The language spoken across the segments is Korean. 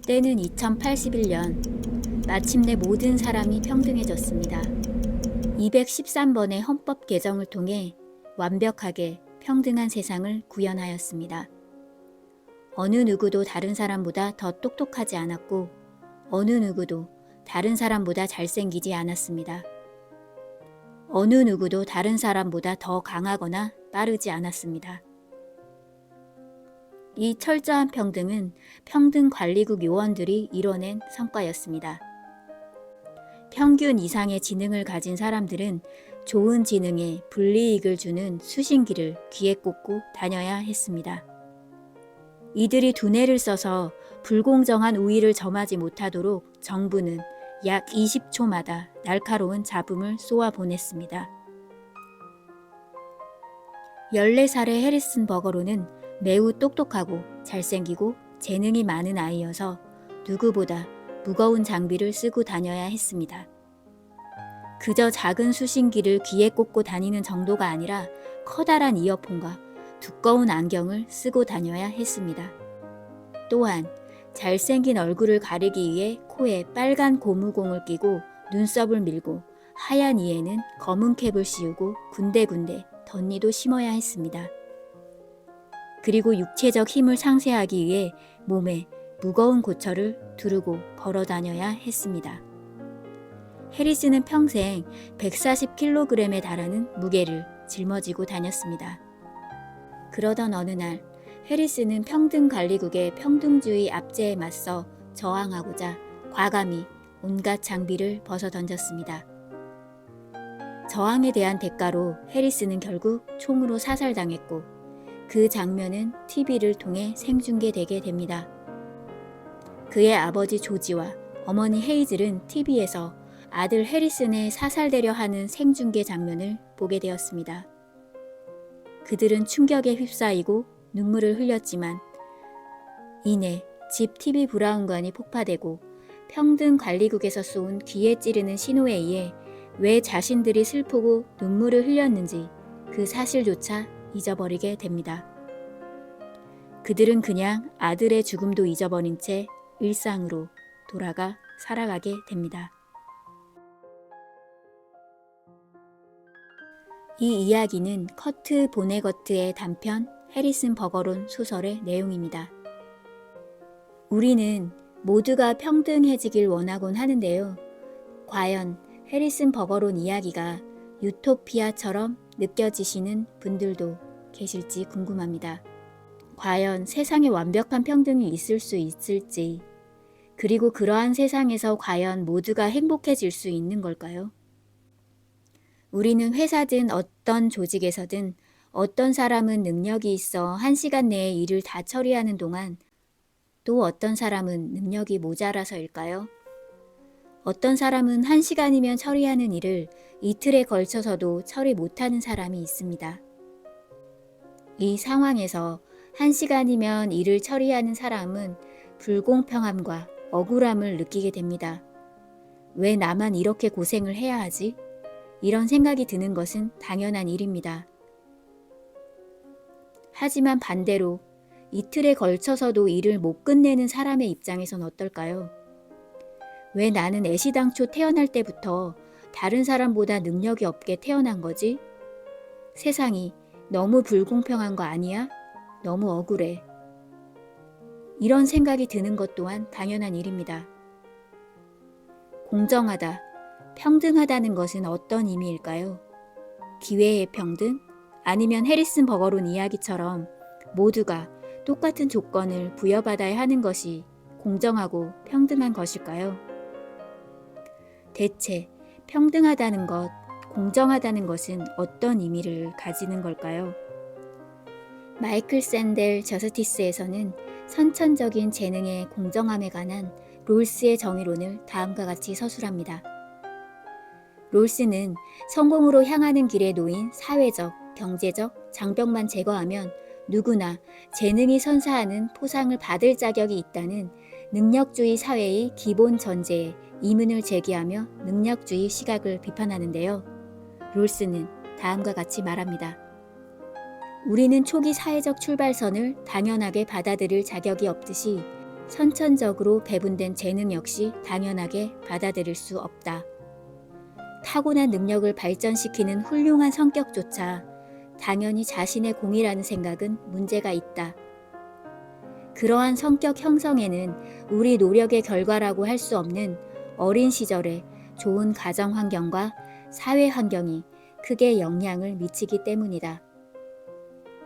때는 2081년, 마침내 모든 사람이 평등해졌습니다. 213번의 헌법 개정을 통해 완벽하게 평등한 세상을 구현하였습니다. 어느 누구도 다른 사람보다 더 똑똑하지 않았고, 어느 누구도 다른 사람보다 잘생기지 않았습니다. 어느 누구도 다른 사람보다 더 강하거나 빠르지 않았습니다. 이 철저한 평등은 평등관리국 요원들이 이뤄낸 성과였습니다. 평균 이상의 지능을 가진 사람들은 좋은 지능에 불이익을 주는 수신기를 귀에 꽂고 다녀야 했습니다. 이들이 두뇌를 써서 불공정한 우위를 점하지 못하도록 정부는 약 20초마다 날카로운 잡음을 쏘아 보냈습니다. 14살의 해리슨 버거로는 매우 똑똑하고 잘생기고 재능이 많은 아이여서 누구보다 무거운 장비를 쓰고 다녀야 했습니다. 그저 작은 수신기를 귀에 꽂고 다니는 정도가 아니라 커다란 이어폰과 두꺼운 안경을 쓰고 다녀야 했습니다. 또한 잘생긴 얼굴을 가리기 위해 코에 빨간 고무공을 끼고 눈썹을 밀고 하얀 이에는 검은 캡을 씌우고 군데군데 덧니도 심어야 했습니다. 그리고 육체적 힘을 상쇄하기 위해 몸에 무거운 고철을 두르고 걸어 다녀야 했습니다. 해리스는 평생 140kg에 달하는 무게를 짊어지고 다녔습니다. 그러던 어느 날 해리스는 평등관리국의 평등주의 압제에 맞서 저항하고자 과감히 온갖 장비를 벗어 던졌습니다. 저항에 대한 대가로 해리스는 결국 총으로 사살당했고 그 장면은 TV를 통해 생중계되게 됩니다. 그의 아버지 조지와 어머니 헤이즐은 TV에서 아들 해리슨의 사살되려 하는 생중계 장면을 보게 되었습니다. 그들은 충격에 휩싸이고 눈물을 흘렸지만 이내 집 TV 브라운관이 폭파되고 평등관리국에서 쏜 귀에 찌르는 신호에 의해 왜 자신들이 슬프고 눈물을 흘렸는지 그 사실조차 잊어버리게 됩니다. 그들은 그냥 아들의 죽음도 잊어버린 채 일상으로 돌아가 살아가게 됩니다. 이 이야기는 커트 보네거트의 단편 해리슨 버거론 소설의 내용입니다. 우리는 모두가 평등해지길 원하곤 하는데요. 과연 해리슨 버거론 이야기가 유토피아처럼 느껴지시는 분들도 계실지 궁금합니다. 과연 세상에 완벽한 평등이 있을 수 있을지, 그리고 그러한 세상에서 과연 모두가 행복해질 수 있는 걸까요? 우리는 회사든 어떤 조직에서든 어떤 사람은 능력이 있어 1시간 내에 일을 다 처리하는 동안 또 어떤 사람은 능력이 모자라서일까요? 어떤 사람은 1시간이면 처리하는 일을 이틀에 걸쳐서도 처리 못하는 사람이 있습니다. 이 상황에서 1시간이면 일을 처리하는 사람은 불공평함과 억울함을 느끼게 됩니다. 왜 나만 이렇게 고생을 해야 하지? 이런 생각이 드는 것은 당연한 일입니다. 하지만 반대로 이틀에 걸쳐서도 일을 못 끝내는 사람의 입장에선 어떨까요? 왜 나는 애시당초 태어날 때부터 다른 사람보다 능력이 없게 태어난 거지? 세상이 너무 불공평한 거 아니야? 너무 억울해. 이런 생각이 드는 것 또한 당연한 일입니다. 공정하다, 평등하다는 것은 어떤 의미일까요? 기회의 평등? 아니면 해리슨 버거론 이야기처럼 모두가 똑같은 조건을 부여받아야 하는 것이 공정하고 평등한 것일까요? 대체 평등하다는 것, 공정하다는 것은 어떤 의미를 가지는 걸까요? 마이클 샌델 저스티스에서는 선천적인 재능의 공정함에 관한 롤스의 정의론을 다음과 같이 서술합니다. 롤스는 성공으로 향하는 길에 놓인 사회적, 경제적 장벽만 제거하면 누구나 재능이 선사하는 포상을 받을 자격이 있다는 능력주의 사회의 기본 전제에 의문을 제기하며 능력주의 시각을 비판하는데요. 롤스는 다음과 같이 말합니다. 우리는 초기 사회적 출발선을 당연하게 받아들일 자격이 없듯이 선천적으로 배분된 재능 역시 당연하게 받아들일 수 없다. 타고난 능력을 발전시키는 훌륭한 성격조차 당연히 자신의 공이라는 생각은 문제가 있다. 그러한 성격 형성에는 우리 노력의 결과라고 할 수 없는 어린 시절의 좋은 가정 환경과 사회 환경이 크게 영향을 미치기 때문이다.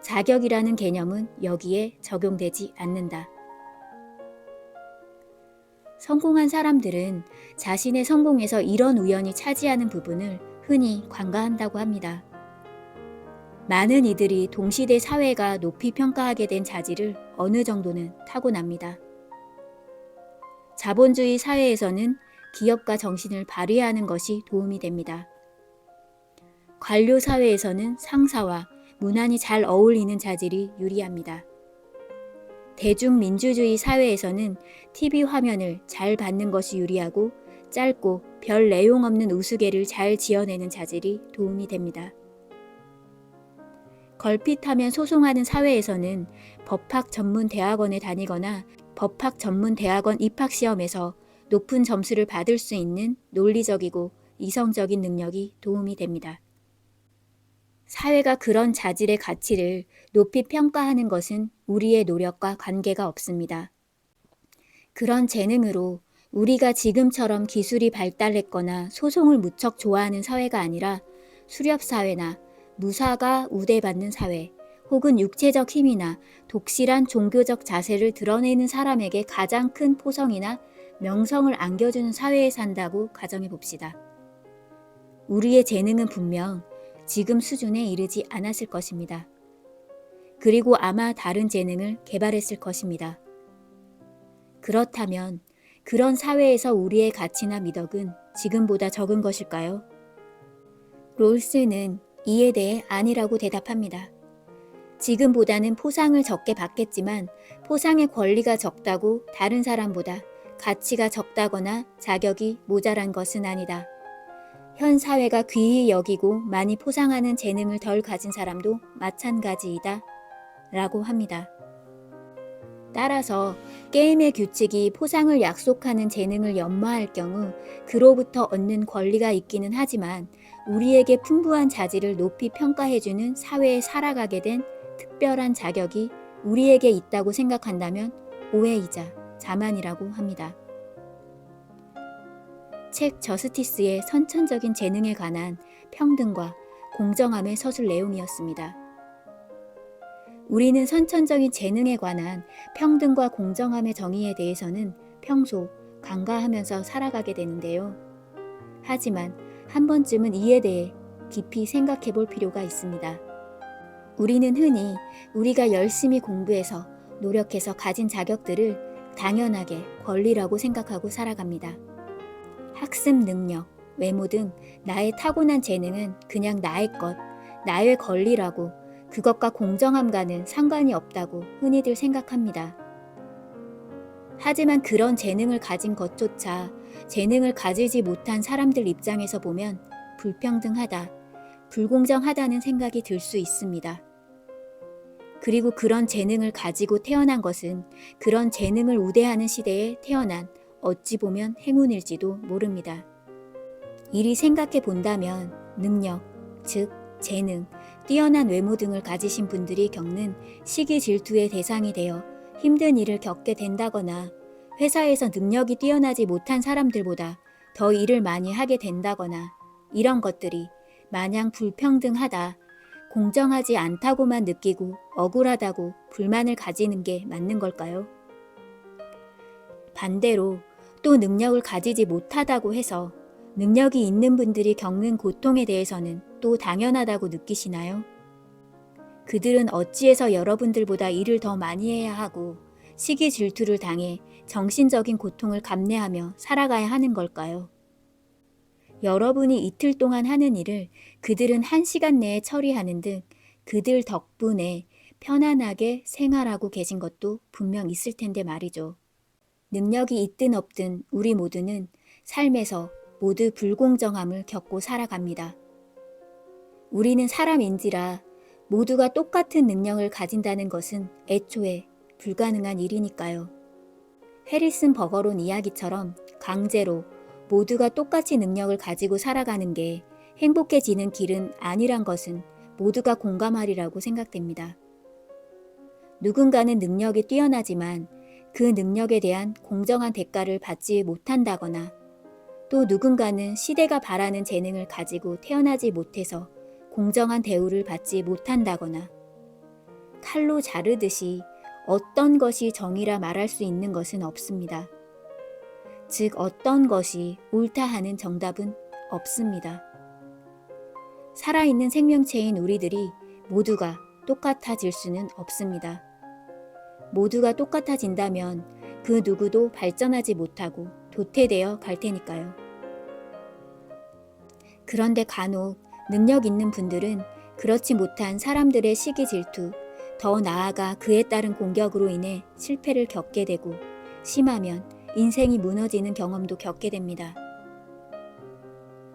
자격이라는 개념은 여기에 적용되지 않는다. 성공한 사람들은 자신의 성공에서 이런 우연이 차지하는 부분을 흔히 관가한다고 합니다. 많은 이들이 동시대 사회가 높이 평가하게 된 자질을 어느 정도는 타고납니다. 자본주의 사회에서는 기업가 정신을 발휘하는 것이 도움이 됩니다. 관료 사회에서는 상사와 무난히 잘 어울리는 자질이 유리합니다. 대중민주주의 사회에서는 TV 화면을 잘 받는 것이 유리하고 짧고 별 내용 없는 우스개를 잘 지어내는 자질이 도움이 됩니다. 걸핏하면 소송하는 사회에서는 법학 전문 대학원에 다니거나 법학 전문 대학원 입학시험에서 높은 점수를 받을 수 있는 논리적이고 이성적인 능력이 도움이 됩니다. 사회가 그런 자질의 가치를 높이 평가하는 것은 우리의 노력과 관계가 없습니다. 그런 재능으로 우리가 지금처럼 기술이 발달했거나 소송을 무척 좋아하는 사회가 아니라 수렵사회나 무사가 우대받는 사회, 혹은 육체적 힘이나 독실한 종교적 자세를 드러내는 사람에게 가장 큰 포성이나 명성을 안겨주는 사회에 산다고 가정해 봅시다. 우리의 재능은 분명 지금 수준에 이르지 않았을 것입니다. 그리고 아마 다른 재능을 개발했을 것입니다. 그렇다면 그런 사회에서 우리의 가치나 미덕은 지금보다 적은 것일까요? 롤스는 이에 대해 아니라고 대답합니다. 지금보다는 포상을 적게 받겠지만 포상의 권리가 적다고 다른 사람보다 가치가 적다거나 자격이 모자란 것은 아니다. 현 사회가 귀히 여기고 많이 포상하는 재능을 덜 가진 사람도 마찬가지이다. 라고 합니다. 따라서 게임의 규칙이 포상을 약속하는 재능을 연마할 경우 그로부터 얻는 권리가 있기는 하지만 우리에게 풍부한 자질을 높이 평가해주는 사회에 살아가게 된 특별한 자격이 우리에게 있다고 생각한다면 오해이자 자만이라고 합니다. 책 저스티스의 선천적인 재능에 관한 평등과 공정함의 서술 내용이었습니다. 우리는 선천적인 재능에 관한 평등과 공정함의 정의에 대해서는 평소 간과하면서 살아가게 되는데요. 하지만 한 번쯤은 이에 대해 깊이 생각해 볼 필요가 있습니다. 우리는 흔히 우리가 열심히 공부해서 노력해서 가진 자격들을 당연하게 권리라고 생각하고 살아갑니다. 학습 능력, 외모 등 나의 타고난 재능은 그냥 나의 것, 나의 권리라고 그것과 공정함과는 상관이 없다고 흔히들 생각합니다. 하지만 그런 재능을 가진 것조차 재능을 가지지 못한 사람들 입장에서 보면 불평등하다, 불공정하다는 생각이 들 수 있습니다. 그리고 그런 재능을 가지고 태어난 것은 그런 재능을 우대하는 시대에 태어난 어찌 보면 행운일지도 모릅니다. 이리 생각해 본다면 능력, 즉 재능, 뛰어난 외모 등을 가지신 분들이 겪는 시기 질투의 대상이 되어 힘든 일을 겪게 된다거나 회사에서 능력이 뛰어나지 못한 사람들보다 더 일을 많이 하게 된다거나 이런 것들이 마냥 불평등하다, 공정하지 않다고만 느끼고 억울하다고 불만을 가지는 게 맞는 걸까요? 반대로 또 능력을 가지지 못하다고 해서 능력이 있는 분들이 겪는 고통에 대해서는 또 당연하다고 느끼시나요? 그들은 어찌해서 여러분들보다 일을 더 많이 해야 하고 시기 질투를 당해 정신적인 고통을 감내하며 살아가야 하는 걸까요? 여러분이 이틀 동안 하는 일을 그들은 1시간 내에 처리하는 등 그들 덕분에 편안하게 생활하고 계신 것도 분명 있을 텐데 말이죠. 능력이 있든 없든 우리 모두는 삶에서 모두 불공정함을 겪고 살아갑니다. 우리는 사람인지라 모두가 똑같은 능력을 가진다는 것은 애초에 불가능한 일이니까요. 해리슨 버거론 이야기처럼 강제로 모두가 똑같이 능력을 가지고 살아가는 게 행복해지는 길은 아니란 것은 모두가 공감하리라고 생각됩니다. 누군가는 능력이 뛰어나지만 그 능력에 대한 공정한 대가를 받지 못한다거나 또 누군가는 시대가 바라는 재능을 가지고 태어나지 못해서 공정한 대우를 받지 못한다거나 칼로 자르듯이 어떤 것이 정의라 말할 수 있는 것은 없습니다. 즉 어떤 것이 옳다 하는 정답은 없습니다. 살아있는 생명체인 우리들이 모두가 똑같아질 수는 없습니다. 모두가 똑같아진다면 그 누구도 발전하지 못하고 도태되어 갈 테니까요. 그런데 간혹 능력 있는 분들은 그렇지 못한 사람들의 시기 질투, 더 나아가 그에 따른 공격으로 인해 실패를 겪게 되고 심하면 인생이 무너지는 경험도 겪게 됩니다.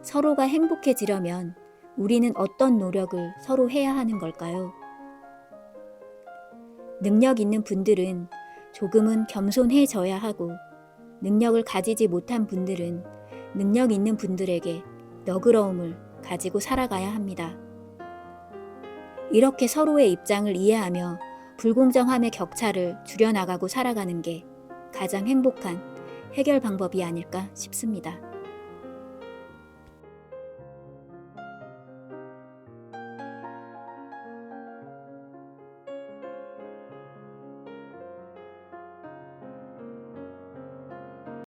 서로가 행복해지려면 우리는 어떤 노력을 서로 해야 하는 걸까요? 능력 있는 분들은 조금은 겸손해져야 하고 능력을 가지지 못한 분들은 능력 있는 분들에게 너그러움을 가지고 살아가야 합니다. 이렇게 서로의 입장을 이해하며 불공정함의 격차를 줄여나가고 살아가는 게 가장 행복한 해결 방법이 아닐까 싶습니다.